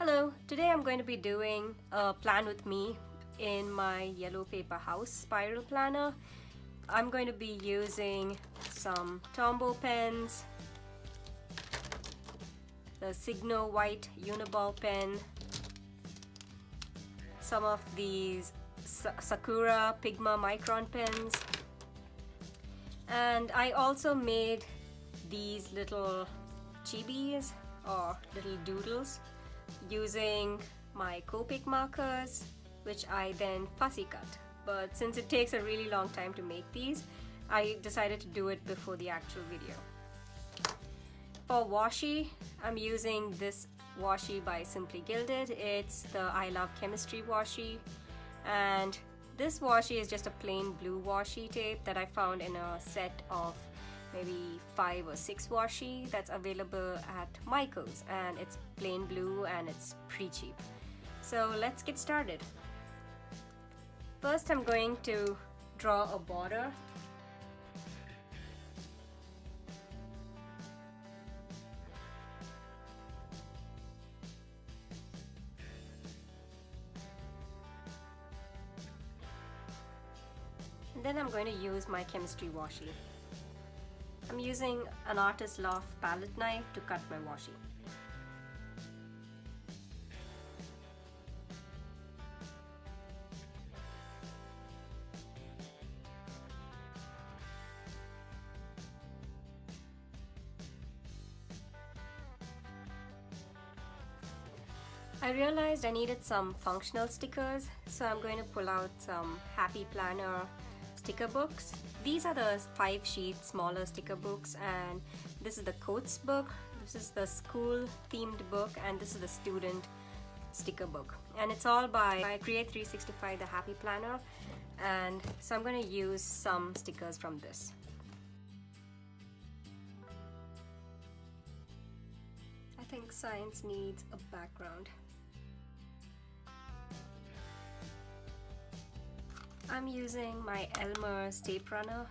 Hello, today I'm going to be doing a plan with me in my yellow paper house spiral planner. I'm going to be using some Tombow pens, the Signo white uniball pen, some of these Sakura Pigma micron pens, and I also made these little chibis or little doodles using my Copic markers, which I then fussy cut. But since it takes a really long time to make these, I decided to do it before the actual video. For washi, I'm using this washi by Simply Gilded. It's the I Love Chemistry washi, and this washi is just a plain blue washi tape that I found in a set of maybe 5 or 6 washi that's available at Michael's, and it's plain blue and it's pretty cheap. So let's get started. First I'm going to draw a border. And then I'm going to use my chemistry washi. I'm using an Artist Loft palette knife to cut my washi. I realized I needed some functional stickers, so I'm going to pull out some Happy Planner sticker books. These are the 5-sheet smaller sticker books, and this is the Coats book, this is the school themed book, and this is the student sticker book. And it's all by Create 365 the Happy Planner, and so I'm going to use some stickers from this. I think science needs a background. I'm using my Elmer's tape runner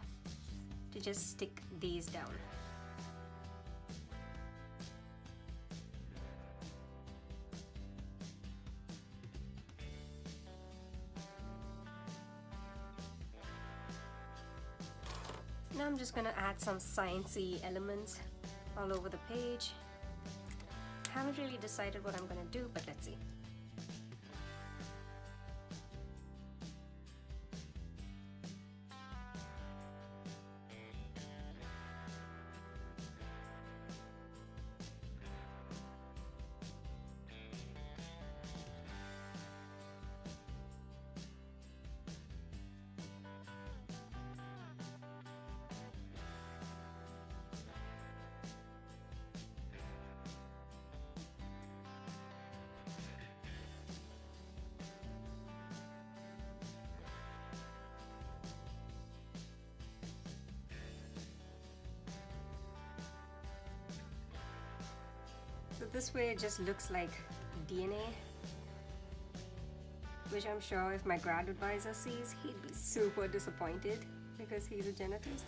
to just stick these down. Now I'm just gonna add some sciencey elements all over the page. Haven't really decided what I'm gonna do, but let's see. So this way it just looks like DNA, which I'm sure if my grad advisor sees, he'd be super disappointed because he's a genetist.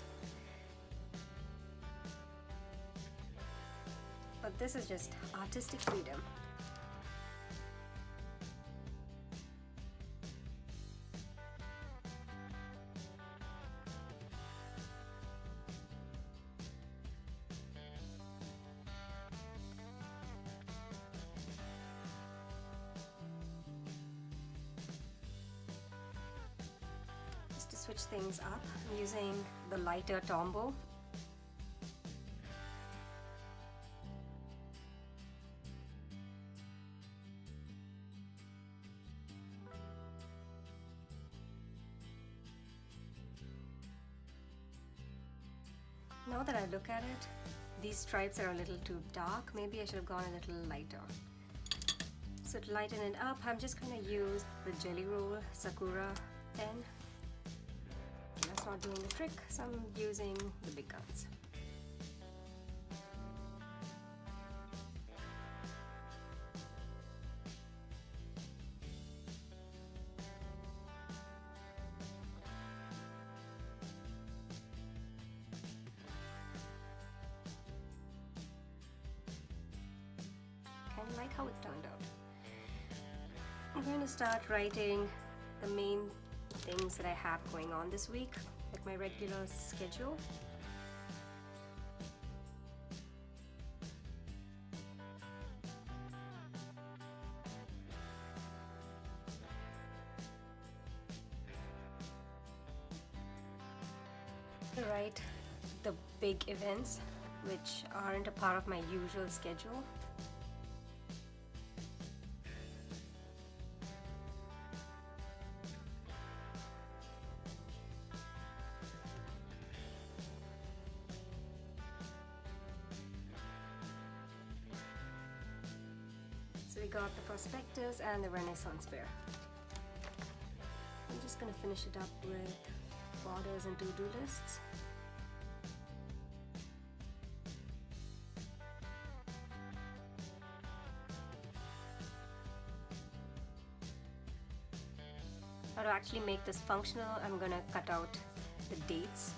But this is just artistic freedom. To switch things up, I'm using the lighter Tombow. Now that I look at it, these stripes are a little too dark. Maybe I should have gone a little lighter. So to lighten it up, I'm just going to use the Jelly Roll Sakura pen. That's not doing the trick, so I'm using the big guns. Kind of like how it turned out. I'm going to start writing the main things that I have going on this week, like my regular schedule. I write the big events which aren't a part of my usual schedule. So we got the prospectus and the Renaissance Fair. I'm just going to finish it up with borders and to-do lists. Now to actually make this functional, I'm going to cut out the dates.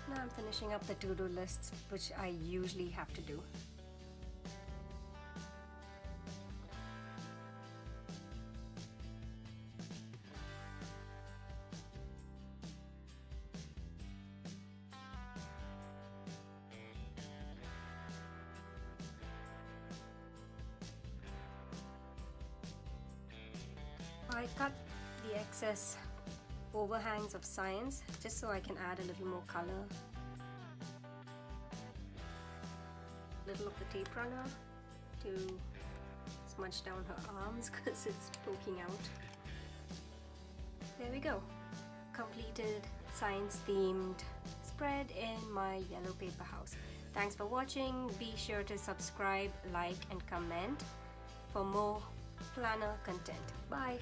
Now I'm finishing up the to-do lists, which I usually have to do. I cut the excess overhangs of science just so I can add a little more color. A little of the tape runner to smudge down her arms because it's poking out. There we go. Completed science themed spread in my yellow paper house. Thanks for watching. Be sure to subscribe, like and comment for more planner content. Bye.